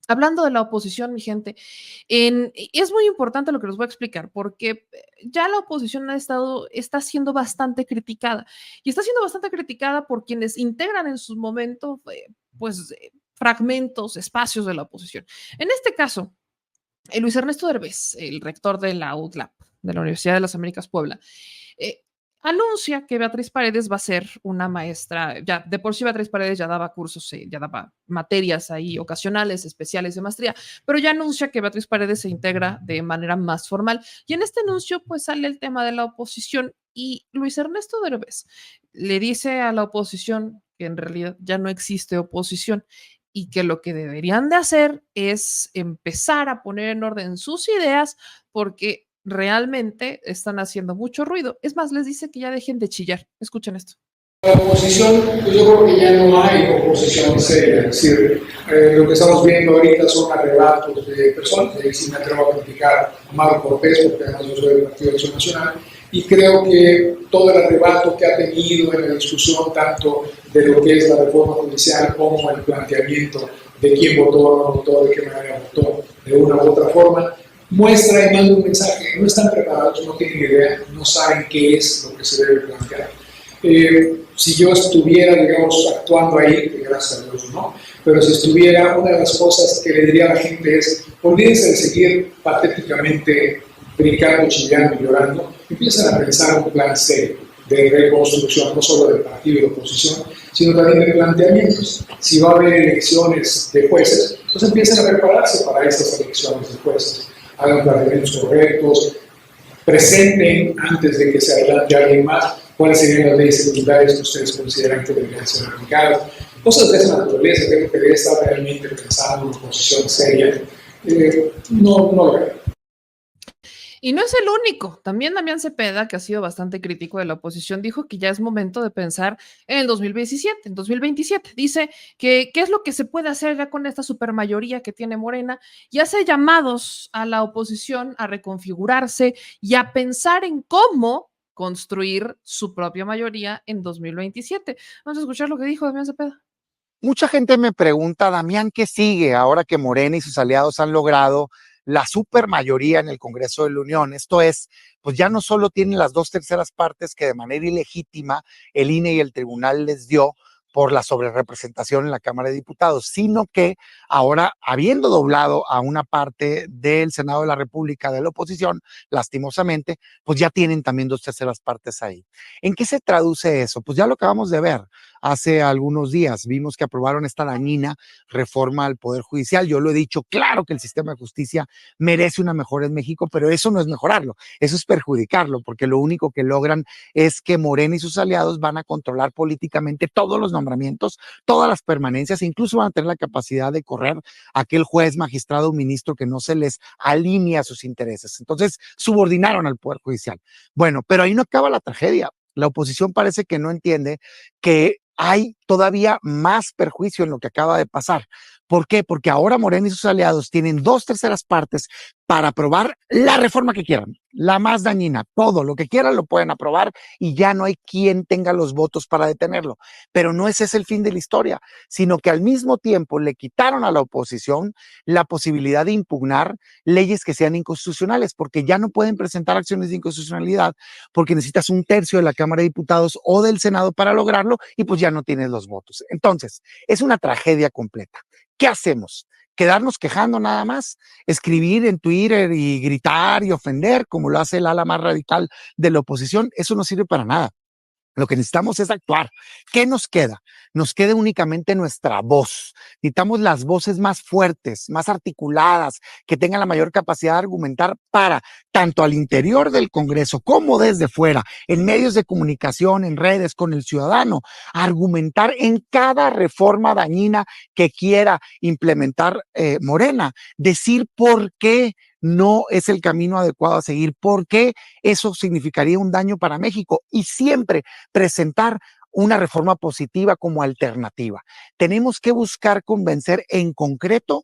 Hablando de la oposición, mi gente, es muy importante lo que les voy a explicar, porque ya la oposición está siendo bastante criticada, y está siendo bastante criticada por quienes integran en su momento, pues, fragmentos, espacios de la oposición. En este caso, Luis Ernesto Derbez, el rector de la UTLAP, de la Universidad de las Américas Puebla, eh, anuncia que Beatriz Paredes va a ser una maestra, ya de por sí Beatriz Paredes ya daba cursos, ya daba materias ahí ocasionales, especiales de maestría, pero ya anuncia que Beatriz Paredes se integra de manera más formal. Y en este anuncio pues sale el tema de la oposición y Luis Ernesto Derbez le dice a la oposición que en realidad ya no existe oposición y que lo que deberían de hacer es empezar a poner en orden sus ideas porque realmente están haciendo mucho ruido. Es más, les dice que ya dejen de chillar. Escuchen esto. La oposición, pues yo creo que ya no hay oposición seria, es decir, lo que estamos viendo ahorita son arrebatos de personas, y sí me atrevo a criticar a Mauro Cortés, porque además yo soy del Partido de Acción Nacional, y creo que todo el arrebato que ha tenido en la discusión, tanto de lo que es la reforma judicial como el planteamiento de quién votó o no votó, de qué manera votó, de una u otra forma, muestra y manda un mensaje. No están preparados, no tienen idea, no saben qué es lo que se debe plantear. Si yo estuviera, digamos, actuando ahí, que gracias a Dios no, pero si estuviera, una de las cosas que le diría a la gente es, olvídense de seguir patéticamente brincando, chillando y llorando, empiezan a pensar un plan serio de reconstrucción, no solo del partido de oposición, sino también de planteamientos. Si va a haber elecciones de jueces, pues empiecen a prepararse para estas elecciones de jueces. Hagan planteamientos correctos, presenten antes de que se adelante alguien más cuáles serían las leyes secundarias que ustedes consideran que deberían ser aplicadas. Cosas de esa naturaleza, creo que debe estar realmente pensando en una posición seria. No lo veo. Y no es el único. También Damián Cepeda, que ha sido bastante crítico de la oposición, dijo que ya es momento de pensar en el 2027, en 2027. Dice que qué es lo que se puede hacer ya con esta supermayoría que tiene Morena y hace llamados a la oposición a reconfigurarse y a pensar en cómo construir su propia mayoría en 2027. Vamos a escuchar lo que dijo Damián Cepeda. Mucha gente me pregunta, Damián, ¿qué sigue ahora que Morena y sus aliados han logrado la supermayoría en el Congreso de la Unión? Esto es, pues ya no solo tienen las 2/3 partes que de manera ilegítima el INE y el tribunal les dio por la sobrerepresentación en la Cámara de Diputados, sino que ahora, habiendo doblado a una parte del Senado de la República de la oposición, lastimosamente, pues ya tienen también 2/3 partes ahí. ¿En qué se traduce eso? Pues ya lo acabamos de ver. Hace algunos días vimos que aprobaron esta dañina reforma al Poder Judicial. Yo lo he dicho, claro que el sistema de justicia merece una mejora en México, pero eso no es mejorarlo, eso es perjudicarlo, porque lo único que logran es que Morena y sus aliados van a controlar políticamente todos los nombramientos, todas las permanencias, e incluso van a tener la capacidad de correr a aquel juez, magistrado o ministro que no se les alinea a sus intereses. Entonces, subordinaron al Poder Judicial. Bueno, pero ahí no acaba la tragedia. La oposición parece que no entiende que hay todavía más perjuicio en lo que acaba de pasar. ¿Por qué? Porque ahora Morena y sus aliados tienen 2/3 partes para aprobar la reforma que quieran, la más dañina, todo lo que quieran lo pueden aprobar y ya no hay quien tenga los votos para detenerlo. Pero no ese es el fin de la historia, sino que al mismo tiempo le quitaron a la oposición la posibilidad de impugnar leyes que sean inconstitucionales, porque ya no pueden presentar acciones de inconstitucionalidad porque necesitas 1/3 de la Cámara de Diputados o del Senado para lograrlo y pues ya no tienes los votos. Entonces, es una tragedia completa. ¿Qué hacemos? ¿Quedarnos quejando nada más? ¿Escribir en Twitter y gritar y ofender como lo hace el ala más radical de la oposición? Eso no sirve para nada. Lo que necesitamos es actuar. ¿Qué nos queda? Nos queda únicamente nuestra voz. Necesitamos las voces más fuertes, más articuladas, que tengan la mayor capacidad de argumentar para, tanto al interior del Congreso como desde fuera, en medios de comunicación, en redes, con el ciudadano, argumentar en cada reforma dañina que quiera implementar Morena, decir por qué no es el camino adecuado a seguir, por qué eso significaría un daño para México y siempre presentar una reforma positiva como alternativa. Tenemos que buscar convencer en concreto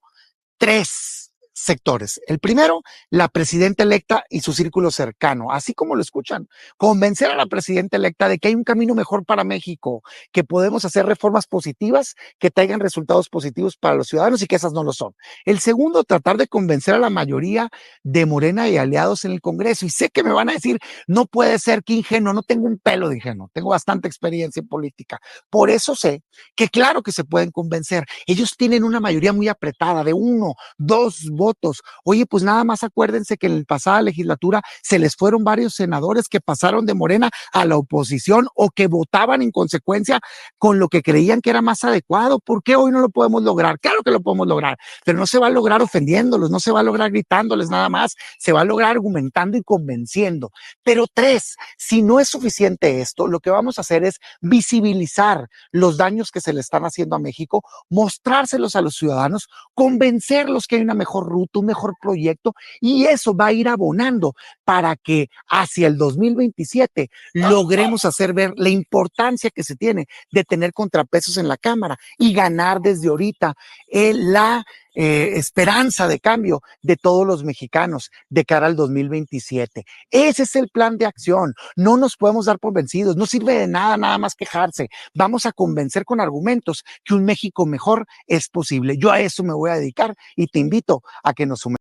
3 sectores. El primero, la presidenta electa y su círculo cercano, así como lo escuchan, convencer a la presidenta electa de que hay un camino mejor para México, que podemos hacer reformas positivas que traigan resultados positivos para los ciudadanos y que esas no lo son. El segundo, tratar de convencer a la mayoría de Morena y aliados en el Congreso. Y sé que me van a decir, no puede ser, que ingenuo, no tengo un pelo de ingenuo, tengo bastante experiencia en política. Por eso sé que claro que se pueden convencer. Ellos tienen una mayoría muy apretada de 1, 2 votos. Oye, pues nada más acuérdense que en la pasada legislatura se les fueron varios senadores que pasaron de Morena a la oposición o que votaban en consecuencia con lo que creían que era más adecuado. ¿Por qué hoy no lo podemos lograr? Claro que lo podemos lograr, pero no se va a lograr ofendiéndolos, no se va a lograr gritándoles nada más, se va a lograr argumentando y convenciendo. Pero 3, si no es suficiente esto, lo que vamos a hacer es visibilizar los daños que se le están haciendo a México, mostrárselos a los ciudadanos, convencerlos que hay una mejor ruta, un mejor proyecto, y eso va a ir abonando para que hacia el 2027 logremos hacer ver la importancia que se tiene de tener contrapesos en la Cámara y ganar desde ahorita la esperanza de cambio de todos los mexicanos de cara al 2027. Ese es el plan de acción. No nos podemos dar por vencidos. No sirve de nada, nada más quejarse. Vamos a convencer con argumentos que un México mejor es posible. Yo a eso me voy a dedicar y te invito a que nos sumemos.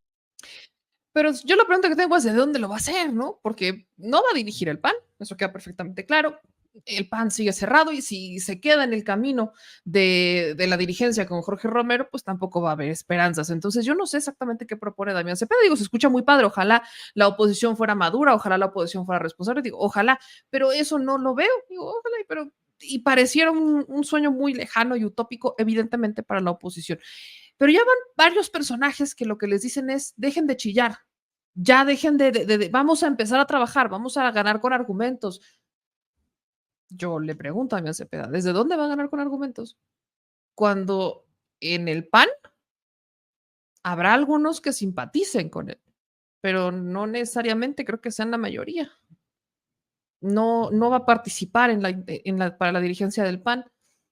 Pero yo la pregunta que tengo es de dónde lo va a hacer, ¿no? Porque no va a dirigir el PAN, eso queda perfectamente claro. El PAN sigue cerrado y si se queda en el camino de la dirigencia con Jorge Romero, pues tampoco va a haber esperanzas. Entonces yo no sé exactamente qué propone Damián Cepeda. Digo, se escucha muy padre, ojalá la oposición fuera madura, ojalá la oposición fuera responsable, digo, ojalá, pero eso no lo veo, digo, ojalá, pero y pareciera un sueño muy lejano y utópico, evidentemente, para la oposición. Pero ya van varios personajes que lo que les dicen es, dejen de chillar, ya dejen vamos a empezar a trabajar, vamos a ganar con argumentos. Yo le pregunto a Damián Cepeda, ¿desde dónde va a ganar con argumentos? Cuando en el PAN habrá algunos que simpaticen con él, pero no necesariamente creo que sean la mayoría. No, no va a participar para la dirigencia del PAN.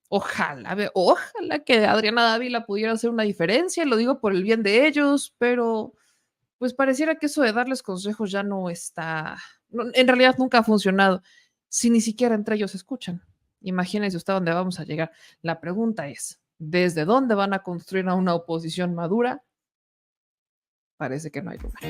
Ojalá que Adriana Dávila pudiera hacer una diferencia, lo digo por el bien de ellos, pero pues pareciera que eso de darles consejos ya no está, en realidad nunca ha funcionado, si ni siquiera entre ellos se escuchan. Imagínense usted dónde vamos a llegar. La pregunta es, ¿desde dónde van a construir a una oposición madura? Parece que no hay lugar.